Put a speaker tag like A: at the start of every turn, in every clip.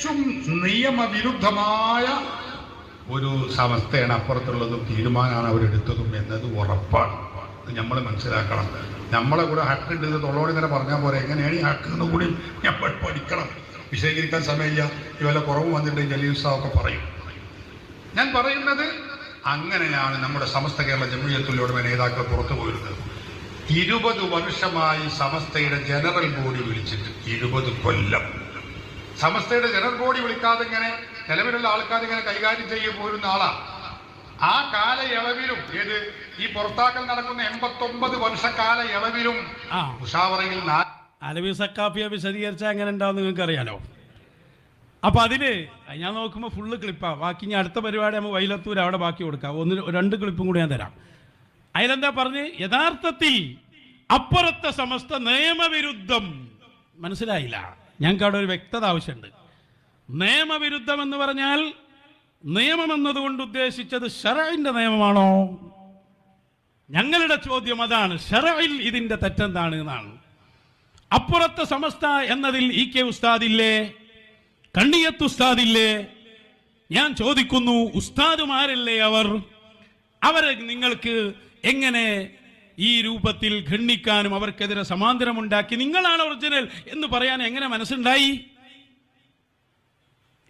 A: തികച്ചും നിയമവിരുദ്ധമായ ഒരു സമസ്തയാണ് അപ്പുറത്തുള്ളതും തീരുമാനമാണ് അവരെടുത്തതും എന്നത് ഉറപ്പാണ്. അത് നമ്മൾ മനസ്സിലാക്കണം. നമ്മളെ കൂടെ ഹക്കുണ്ട് ഇത് തൊള്ളോടി തന്നെ പറഞ്ഞാൽ പോലെ എങ്ങനെയാണ് ഈ ഹക്ക് എന്ന് കൂടി നമ്മൾ പഠിക്കണം. വിശദീകരിക്കാൻ സമയമില്ല. ഈ വല്ല കുറവ് വന്നിട്ടുണ്ടെങ്കിൽ ജലീൽ ഉസ്താദൊക്കെ പറയും. ഞാൻ പറയുന്നത് അങ്ങനെയാണ് നമ്മുടെ സമസ്ത കേരള ജംഇയ്യത്തുൽ ഉലമ നേതാക്കൾ പുറത്തു പോയിരുന്നത്. 20 വർഷമായി സമസ്തയുടെ ജനറൽ ബോഡി വിളിച്ചിട്ട് 20 കൊല്ലം സമസ്തയുടെ ജനറൽ ബോഡി വിളിക്കാതെ ഇങ്ങനെ നിലവിലുള്ള ആൾക്കാർ ഇങ്ങനെ കൈകാര്യം ചെയ്തു പോരുന്ന ആളാ. ആ കാലയളവിലും ഈ പുറത്താക്കൽ നടക്കുന്ന 89 വർഷക്കാലയളവിലും മുഷാവറയിൽ
B: അലവി സക്കാഫിയെ വിശദീകരിച്ചാൽ എങ്ങനെ ഉണ്ടാവും നിങ്ങൾക്ക് അറിയാലോ. അപ്പൊ അതില് ഞാൻ നോക്കുമ്പോൾ ഫുള്ള് ക്ലിപ്പാ. ബാക്കി ഞാൻ അടുത്ത പരിപാടി നമ്മൾ വൈലത്തൂർ അവിടെ ബാക്കി കൊടുക്കാം. 2 ക്ലിപ്പും കൂടി ഞാൻ തരാം. അതിലെന്താ പറഞ്ഞ്, യഥാർത്ഥത്തിൽ അപ്പുറത്തെ സമസ്ത നിയമവിരുദ്ധം. മനസ്സിലായില്ല, ഞങ്ങൾക്ക് അവിടെ ഒരു വ്യക്തത ആവശ്യമുണ്ട്. നിയമവിരുദ്ധം എന്ന് പറഞ്ഞാൽ നിയമം എന്നതുകൊണ്ട് ഉദ്ദേശിച്ചത് ശറഇന്റെ നിയമമാണോ? ഞങ്ങളുടെ ചോദ്യം അതാണ്. ശറഇൽ ഇതിന്റെ തെറ്റെന്താണ് എന്നാണ്. അപ്പുറത്തെ സമസ്ത എന്നതിൽ EK ഉസ്താദില്ലേ, കണ്ണിയത്ത് ഉസ്താദില്ലേ? ഞാൻ ചോദിക്കുന്നു, ഉസ്താദുമാരല്ലേ അവരെ നിങ്ങൾക്ക് എങ്ങനെ ഈ രൂപത്തിൽ ഖണ്ഡിക്കാനും അവർക്കെതിരെ സമാന്തരമുണ്ടാക്കി നിങ്ങളാണ് ഒറിജിനൽ എന്ന് പറയാൻ എങ്ങനെ മനസ്സുണ്ടായി?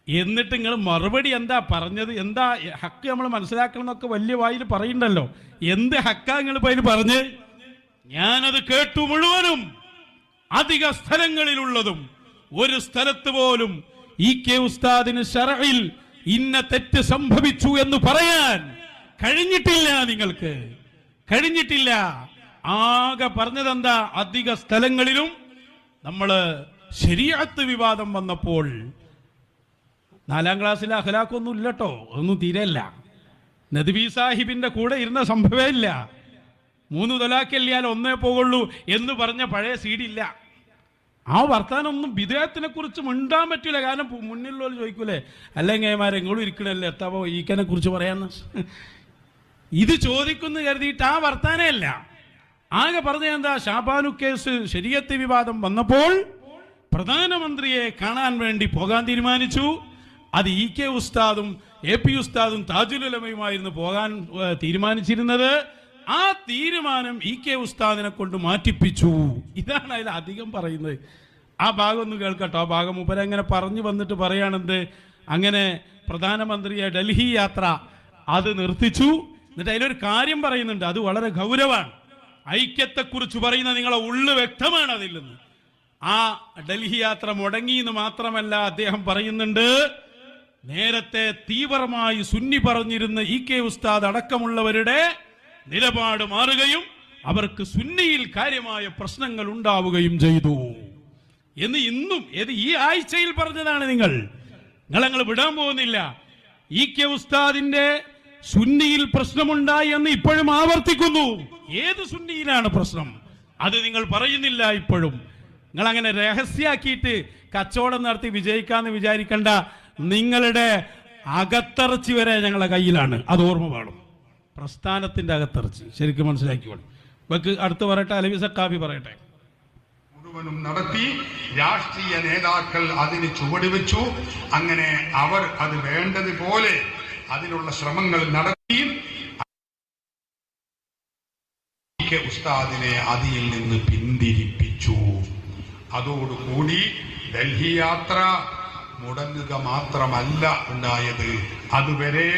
B: എന്നിട്ട് നിങ്ങൾ മറുപടി എന്താ പറഞ്ഞത്? എന്താ ഹക്ക് നമ്മൾ മനസ്സിലാക്കണം എന്നൊക്കെ വലിയ വായിൽ പറയുന്നുണ്ടല്ലോ. എന്ത് ഹക്കാ നിങ്ങൾ അതിൽ പറഞ്ഞ്? ഞാനത് കേട്ടു മുഴുവനും, അധിക സ്ഥലങ്ങളിലുള്ളതും. ഒരു സ്ഥലത്ത് പോലും EK ഉസ്താദിന് ശറഇൽ ഇന്ന തെറ്റ് സംഭവിച്ചു എന്ന് പറയാൻ കഴിഞ്ഞിട്ടില്ല. നിങ്ങൾക്ക് കഴിഞ്ഞിട്ടില്ല. ആകെ പറഞ്ഞതെന്താ? അധിക സ്ഥലങ്ങളിലും നമ്മള് ശരീഅത്ത് വിവാദം വന്നപ്പോൾ 4ാം ക്ലാസ്സിലെ അഖ്ലാഖൊന്നും ഇല്ലട്ടോ, ഒന്നും തീരെയല്ല. നദ്വി സാഹിബിന്റെ കൂടെ ഇരുന്ന സംഭവമില്ല. 3 തൊലാഖല്യാൽ 1 പോകുള്ളൂ എന്ന് പറഞ്ഞ പഴയ CD ഇല്ല. ആ വർത്താനൊന്നും വിദേഹത്തിനെ കുറിച്ച് മിണ്ടാൻ പറ്റില്ല. കാരണം മുന്നിലുള്ളവർ ചോദിക്കൂലേ, അല്ലെങ്കിൽ എങ്ങളും ഇരിക്കണല്ലേ എത്താവോ ഈക്കനെ കുറിച്ച് പറയാന്ന്. ഇത് ചോദിക്കുന്നു കരുതിയിട്ട് ആ വർത്താനമല്ല. ആകെ പറഞ്ഞ എന്താ, ഷാബാനു കേസ് ശരീഅത്ത് വിവാദം വന്നപ്പോൾ പ്രധാനമന്ത്രിയെ കാണാൻ വേണ്ടി പോകാൻ തീരുമാനിച്ചു. അത് EK ഉസ്താദും AP ഉസ്താദും താജുൽ ഉലമയുമായിരുന്നു പോകാൻ തീരുമാനിച്ചിരുന്നത്. ആ തീരുമാനം EK ഉസ്താദിനെ കൊണ്ട് മാറ്റിപ്പിച്ചു. ഇതാണ് അതിൽ അധികം പറയുന്നത്. ആ ഭാഗം ഒന്ന് കേൾക്കട്ടോ. ആ ഭാഗം മുപ്പരങ്ങനെ പറഞ്ഞു വന്നിട്ട് പറയാണെന്ത്, അങ്ങനെ പ്രധാനമന്ത്രിയെ ഡൽഹി യാത്ര അത് നിർത്തിച്ചു. എന്നിട്ട് അതിലൊരു കാര്യം പറയുന്നുണ്ട്, അത് വളരെ ഗൗരവമാണ്. ഐക്യത്തെക്കുറിച്ച് പറയുന്ന നിങ്ങളെ ഉള്ളു വ്യക്തമാണ് അതിൽ നിന്ന്. ആ ഡൽഹി യാത്ര മുടങ്ങി എന്ന് മാത്രമല്ല, അദ്ദേഹം പറയുന്നുണ്ട്, നേരത്തെ തീവ്രമായി സുന്നി പറഞ്ഞിരുന്ന EK ഉസ്താദ് അടക്കമുള്ളവരുടെ നിലപാട് മാറുകയും അവർക്ക് സുന്നിയിൽ കാര്യമായ പ്രശ്നങ്ങൾ ഉണ്ടാവുകയും ചെയ്തു എന്ന് ഇന്നും ഈ ആഴ്ചയിൽ പറഞ്ഞതാണ്. നിങ്ങൾ വിടാൻ പോകുന്നില്ല. EK ഉസ്താദിന്റെ സുന്നിയിൽ പ്രശ്നമുണ്ടായി എന്ന് ഇപ്പോഴും ആവർത്തിക്കുന്നു. ഏത് സുന്നിയിലാണ് പ്രശ്നം? അത് നിങ്ങൾ പറയുന്നില്ല ഇപ്പോഴും. നിങ്ങൾ അങ്ങനെ രഹസ്യാക്കിയിട്ട് കച്ചവടം നടത്തി വിജയിക്കാന്ന് വിചാരിക്കണ്ട. നിങ്ങളുടെ അകത്തറച്ചി വരെ ഞങ്ങളുടെ കയ്യിലാണ്. അത് ഓർമ്മ വേണം. പ്രസ്ഥാനത്തിന്റെ അകത്തറച്ചി ശരിക്കും മനസ്സിലാക്കിക്കോളും. അടുത്ത് പറയട്ടെ, അലവി സക്കാഫി പറയട്ടെ.
A: മുഴുവനും നടത്തി രാഷ്ട്രീയ നേതാക്കൾ അതിന് ചുവടുവെച്ചു. അങ്ങനെ അവർ അത് വേണ്ടതുപോലെ അതിനുള്ള ശ്രമങ്ങൾ നടത്തി ഉസ്താദിനെ അതിൽ നിന്ന് പിന്തിരിപ്പിച്ചു. അതോടുകൂടി ഡൽഹി യാത്ര മുടങ്ങുക മാത്രമല്ല ഉണ്ടായത്, അതുവരെ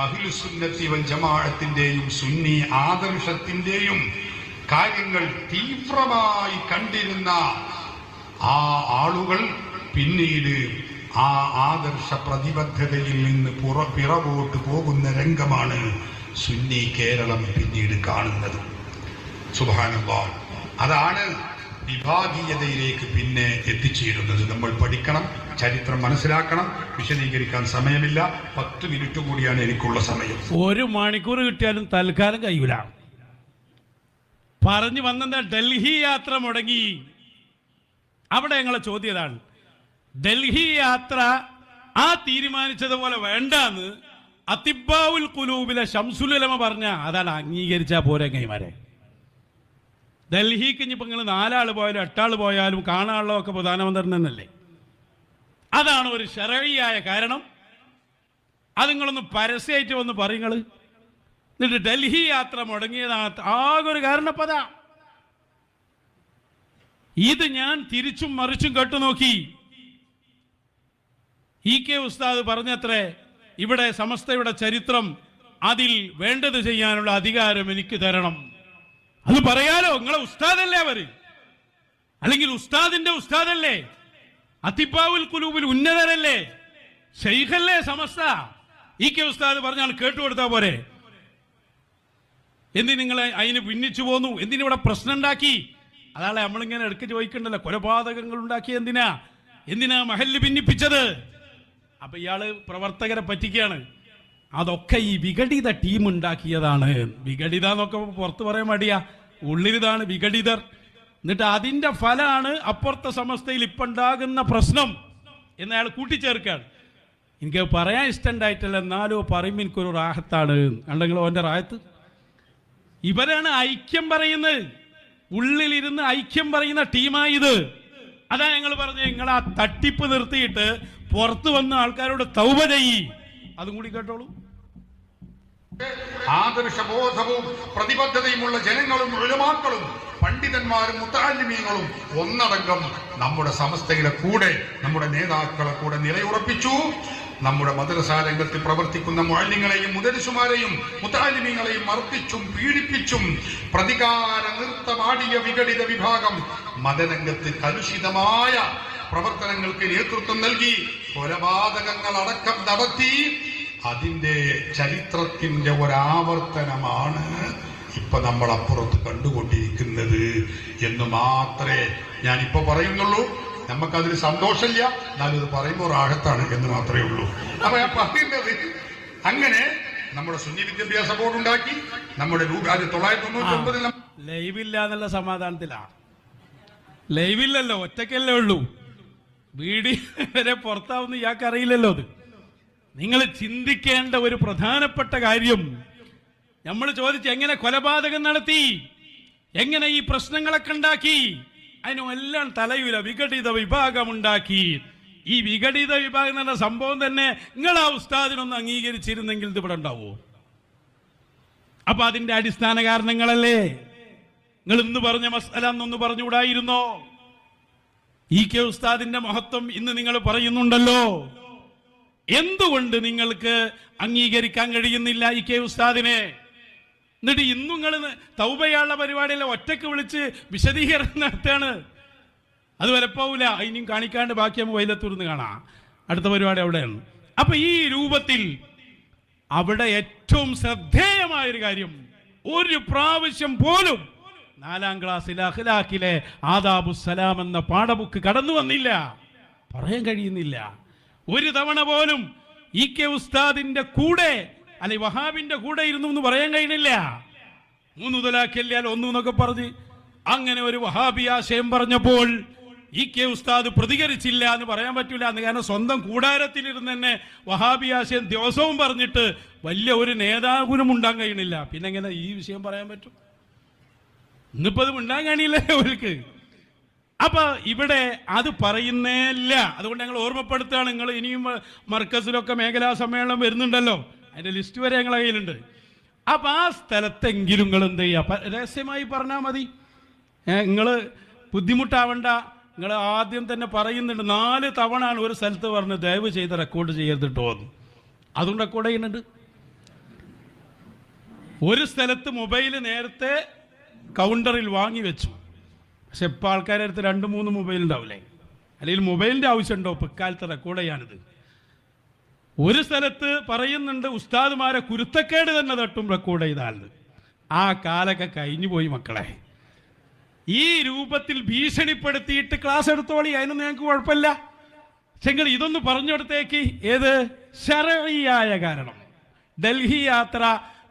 A: അഹ്ലുസുന്നത്തി വൽ ജമാഅത്തിന്റെയും സുന്നി ആദർശത്തിന്റെയും കാര്യങ്ങൾ തീവ്രമായി കണ്ടിരുന്ന ആ ആളുകൾ പിന്നീട് ആ ആദർശ പ്രതിബദ്ധതയിൽ നിന്ന് പിറകോട്ട് പോകുന്ന രംഗമാണ് സുന്നി കേരളം പിന്നീട് കാണുന്നത്. സുബ്ഹാനല്ലാഹ്. അതാണ് വിഭാഗീയതയിലേക്ക് പിന്നെ എത്തിച്ചേരുന്നത്. നമ്മൾ പഠിക്കണം, ചരിത്രം മനസ്സിലാക്കണം. വിശദീകരിക്കാൻ സമയമില്ല. 10 മിനിറ്റ് കൂടിയാണ് എനിക്കുള്ള സമയം.
B: 1 മണിക്കൂർ കിട്ടിയാലും തൽക്കാലം കഴിയൂല. പറഞ്ഞു വന്നെന്താ, ഡൽഹി യാത്ര മുടങ്ങി. അവിടെ ഞങ്ങളെ ചോദ്യതാണ്, ഡൽഹി യാത്ര ആ തീരുമാനിച്ചതുപോലെ വേണ്ടാന്ന് അതിബ്ബാഉൽ ഖുലൂബിലെ ശംസുൽ ഉലമ പറഞ്ഞ അതാണ് അംഗീകരിച്ചാ പോരെ കൈമാരെ. ഡൽഹിക്ക് ഇനിയിപ്പോൾ നിങ്ങൾ 4 ആൾ പോയാലും 8 ആൾ പോയാലും കാണാനുള്ളതൊക്കെ പ്രധാനമന്ത്രി തന്നെയല്ലേ. അതാണ് ഒരു ശരഴിയായ കാരണം. അത് നിങ്ങളൊന്ന് പരസ്യമായിട്ട് വന്ന് പറയുങ്ങൾ. എന്നിട്ട് ഡൽഹി യാത്ര മുടങ്ങിയതാണ് ആകെ ഒരു കാരണപ്പത. ഇത് ഞാൻ തിരിച്ചും മറിച്ചും കേട്ടു നോക്കി. EK ഉസ്താദ് പറഞ്ഞത്രേ, ഇവിടെ സമസ്തയുടെ ചരിത്രം, അതിൽ വേണ്ടത് ചെയ്യാനുള്ള അധികാരം എനിക്ക് തരണം. അത് പറയാലോ, നിങ്ങളെ ഉസ്താദല്ലേ അവര്, അല്ലെങ്കിൽ ഉസ്താദിന്റെ ഉസ്താദല്ലേ, അത്തിപ്പാവുൽ കുലൂബിൽ ഉന്നതരല്ലേ, ശൈഖല്ലേ സമസ്ത. EK ഉസ്താദ് പറഞ്ഞാൽ കേട്ടുകൊടുത്താ പോരെ? എന്തിന് നിങ്ങളെ അതിന് ഭിന്നിച്ചു പോന്നു? എന്തിനിവിടെ പ്രശ്നം ഉണ്ടാക്കി? അതാളെ നമ്മളിങ്ങനെ എടുക്ക് ചോദിക്കണ്ടല്ലോ, കൊലപാതകങ്ങൾ ഉണ്ടാക്കി എന്തിനാ മഹല്ല് ഭിന്നിപ്പിച്ചത്? അപ്പൊ ഇയാള് പ്രവർത്തകരെ പറ്റിക്കുകയാണ്. അതൊക്കെ ഈ വിഘടിത ടീം ഉണ്ടാക്കിയതാണ്. വിഘടിത എന്നൊക്കെ പുറത്ത് പറയാൻ മടിയാ, ഉള്ളിലിതാണ് വിഘടിതർ. എന്നിട്ട് അതിന്റെ ഫലമാണ് അപ്പുറത്തെ സമസ്തയിൽ ഇപ്പൊ ഉണ്ടാകുന്ന പ്രശ്നം എന്ന് അയാൾ കൂട്ടിച്ചേർക്കാണ്. എനിക്ക് പറയാൻ ഇഷ്ടമുണ്ടായിട്ടല്ല, എന്നാലോ പറയുമ്പോൾ എനിക്കൊരു റാഹത്താണ്. കണ്ടെങ്കിൽ ഓൻ്റെ റാഹത്ത്. ഇവരാണ് ഐക്യം പറയുന്നത്, ഉള്ളിലിരുന്ന് ഐക്യം പറയുന്ന ടീമായത്. അതാ ഞങ്ങൾ പറഞ്ഞത്, നിങ്ങൾ ആ തട്ടിപ്പ് നിർത്തിയിട്ട് പുറത്തു വന്ന ആൾക്കാരോട് തൗബ ചെയ്യ്. അതും കൂടി കേട്ടോളൂ.
A: ആദർശബോധവും പ്രതിബദ്ധതയുമുള്ള ജനങ്ങളും ഉലമാക്കളും പണ്ഡിതന്മാരും മുത്തഅല്ലിമീങ്ങളും ഒന്നടങ്കം നമ്മുടെ സമസ്തയുടെ കൂടെ, നമ്മുടെ നേതാക്കളെ കൂടെ നിലയുറപ്പിച്ചു. നമ്മുടെ മദ്രസാ രംഗത്ത് പ്രവർത്തിക്കുന്ന മുഅല്ലിങ്ങളെയും മുദരിസുമാരെയും മുത്തഅല്ലിമീങ്ങളെയും മർദ്ദിച്ചും പീഡിപ്പിച്ചും പ്രതികാര നൃത്തമാടിയ വിഘടിത വിഭാഗം മതരംഗത്ത് കലുഷിതമായ പ്രവർത്തനങ്ങൾക്ക് നേതൃത്വം നൽകി കൊലപാതകങ്ങൾ അടക്കം നടത്തി. അതിന്റെ ചരിത്രത്തിന്റെ ഒരാവർത്തനമാണ് ഇപ്പൊ നമ്മൾ അപ്പുറത്ത് കണ്ടുകൊണ്ടിരിക്കുന്നത് എന്ന് മാത്രമേ ഞാനിപ്പോ പറയുന്നുള്ളൂ. നമുക്കതിന് സന്തോഷമില്ല, എന്നാലും ഇത് പറയുമ്പോൾ റാഹത്താണ് എന്ന് മാത്രമേ ഉള്ളൂ. അപ്പൊ ഞാൻ പറയുന്നത്, അങ്ങനെ നമ്മുടെ സുന്നി വിദ്യാഭ്യാസ ബോർഡ് ഉണ്ടാക്കി. നമ്മുടെ 1999
B: ലൈവില്ല എന്നുള്ള സമാധാനത്തിലാണ്. ലൈവില്ലല്ലോ, ഒറ്റക്കല്ലേ ഉള്ളൂ. വീഡിയോ വരെ പുറത്താവുന്ന ഇയാൾക്ക് അറിയില്ലല്ലോ. അത് നിങ്ങൾ ചിന്തിക്കേണ്ട ഒരു പ്രധാനപ്പെട്ട കാര്യം. നമ്മൾ ചോദിച്ചു, എങ്ങനെ കൊലപാതകം നടത്തി, എങ്ങനെ ഈ പ്രശ്നങ്ങളൊക്കെ ഉണ്ടാക്കി? അതിനെല്ലാം തലയൂല. വിഘടിത വിഭാഗം ഉണ്ടാക്കി. ഈ വിഘടിത വിഭാഗം എന്ന സംഭവം തന്നെ നിങ്ങൾ ആ ഉസ്താദിനൊന്ന് അംഗീകരിച്ചിരുന്നെങ്കിൽ ഇത് ഇവിടെ ഉണ്ടാവോ? അപ്പൊ അതിന്റെ അടിസ്ഥാന കാരണങ്ങളല്ലേ നിങ്ങൾ ഇന്ന് പറഞ്ഞ മസ്അല എന്നൊന്ന് പറഞ്ഞുകൂടായിരുന്നോ? EK ഉസ്താദിന്റെ മഹത്വം ഇന്ന് നിങ്ങൾ പറയുന്നുണ്ടല്ലോ. എന്തുകൊണ്ട് നിങ്ങൾക്ക് അംഗീകരിക്കാൻ കഴിയുന്നില്ല EK ഉസ്താദിനെ? എന്നിട്ട് ഇന്നും നിങ്ങൾ തൗബയുള്ള പരിപാടിയിലെ ഒറ്റക്ക് വിളിച്ച് വിശദീകരണം നടത്തുകയാണ്. അത് വരപ്പോവില്ല, ഇനിയും കാണിക്കാണ്ട് ബാക്കി നമുക്ക് വൈലത്തൂർന്ന് കാണാം. അടുത്ത പരിപാടി അവിടെയാണ്. അപ്പൊ ഈ രൂപത്തിൽ അവിടെ ഏറ്റവും ശ്രദ്ധേയമായൊരു കാര്യം, ഒരു പ്രാവശ്യം പോലും 4ാം ക്ലാസ്സിലെ അഖ്ലാഖിലെ ആദാബുസ്സലാം എന്ന പാഠബുക്ക് കടന്നു വന്നില്ല, പറയാൻ കഴിയുന്നില്ല. ഒരു തവണ പോലും EK ഉസ്താദിന്റെ കൂടെ അല്ലെ വഹാബിന്റെ കൂടെ ഇരുന്നു എന്ന് പറയാൻ കഴിയുന്നില്ല. 3 തലാഖില്ലാൽ 1 എന്നൊക്കെ പറഞ്ഞ് അങ്ങനെ ഒരു വഹാബി ആശയം പറഞ്ഞപ്പോൾ EK ഉസ്താദ് പ്രതികരിച്ചില്ല എന്ന് പറയാൻ പറ്റില്ല. കാരണം സ്വന്തം കൂടാരത്തിലിരുന്ന് തന്നെ വഹാബി ആശയം ദിവസവും പറഞ്ഞിട്ട് വലിയ ഒരു നേതാവിനും ഉണ്ടാകാൻ കഴിയണില്ല. പിന്നെ എങ്ങനെ ഈ വിഷയം പറയാൻ പറ്റും? ഇന്നിപ്പോ അത് ഉണ്ടാകാൻ കഴിയില്ല അവർക്ക്. അപ്പൊ ഇവിടെ അത് പറയുന്നേല്ല. അതുകൊണ്ട് ഞങ്ങൾ ഓർമ്മപ്പെടുത്തുകയാണ്. നിങ്ങൾ ഇനിയും മർക്കസിലൊക്കെ മേഖലാ സമ്മേളനം വരുന്നുണ്ടല്ലോ, അതിന്റെ ലിസ്റ്റ് വരെ ഞങ്ങളുടെ കയ്യിലുണ്ട്. അപ്പൊ ആ സ്ഥലത്തെങ്കിലും നിങ്ങൾ എന്ത് ചെയ്യുക, രഹസ്യമായി പറഞ്ഞാൽ മതി. നിങ്ങൾ ബുദ്ധിമുട്ടാവണ്ട. നിങ്ങൾ ആദ്യം തന്നെ പറയുന്നുണ്ട്, 4 തവണയാണ് ഒരു സ്ഥലത്ത് പറഞ്ഞ് ദയവ് ചെയ്ത് റെക്കോർഡ് ചെയ്തിട്ടോ എന്ന്. അതും റെക്കോർഡ് ചെയ്യുന്നുണ്ട്. ഒരു സ്ഥലത്ത് മൊബൈൽ നേരത്തെ കൗണ്ടറിൽ വാങ്ങി വെച്ചു. പക്ഷെ ഇപ്പം ആൾക്കാരുടെ അടുത്ത് 2-3 മൊബൈൽ ഉണ്ടാവില്ലേ? അല്ലെങ്കിൽ മൊബൈലിൻ്റെ ആവശ്യമുണ്ടോ ഇപ്പം ഇക്കാലത്ത് റെക്കോർഡ് ചെയ്യാനിത്? ഒരു സ്ഥലത്ത് പറയുന്നുണ്ട് ഉസ്താദുമാരെ കുരുത്തക്കേട് തന്നെ തട്ടും റെക്കോർഡ് ചെയ്താൽ. ആ കാലൊക്കെ കഴിഞ്ഞു പോയി മക്കളെ. ഈ രൂപത്തിൽ ഭീഷണിപ്പെടുത്തിയിട്ട് ക്ലാസ് എടുത്തോളി, അതിനൊന്നും ഞങ്ങൾക്ക് കുഴപ്പമില്ല. പക്ഷെങ്കിൽ ഇതൊന്ന് പറഞ്ഞെടുത്തേക്ക്. ഏത് ശരഈയായ കാരണം, ഡൽഹി യാത്ര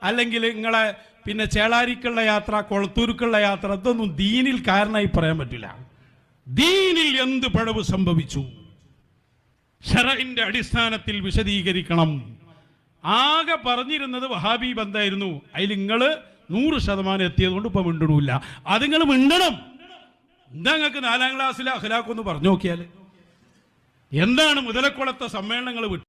B: അല്ലെങ്കിൽ നിങ്ങളെ പിന്നെ ചേളാരിക്കുള്ള യാത്ര, കൊളത്തൂർക്കുള്ള യാത്ര, ഇതൊന്നും ദീനിൽ കാരണമായി പറയാൻ പറ്റില്ല. ദീനിൽ എന്ത് പിഴവ് സംഭവിച്ചു ശരഇന്റെ അടിസ്ഥാനത്തിൽ വിശദീകരിക്കണം. ആകെ പറഞ്ഞിരുന്നത് വഹാബി ബന്ധായിരുന്നു. അതിൽ നിങ്ങൾ 100% എത്തിയതുകൊണ്ട് ഇപ്പൊ മിണ്ടണില്ല. അത് നിങ്ങൾ മിണ്ടണം. എന്താ നിങ്ങൾക്ക് 4ാം ക്ലാസ്സിലെ അഖ്ലാഖ് ഒന്ന് പറഞ്ഞു നോക്കിയാൽ എന്താണ് മുതലക്കുളത്തെ സമ്മേളനങ്ങൾ വിട്ടു?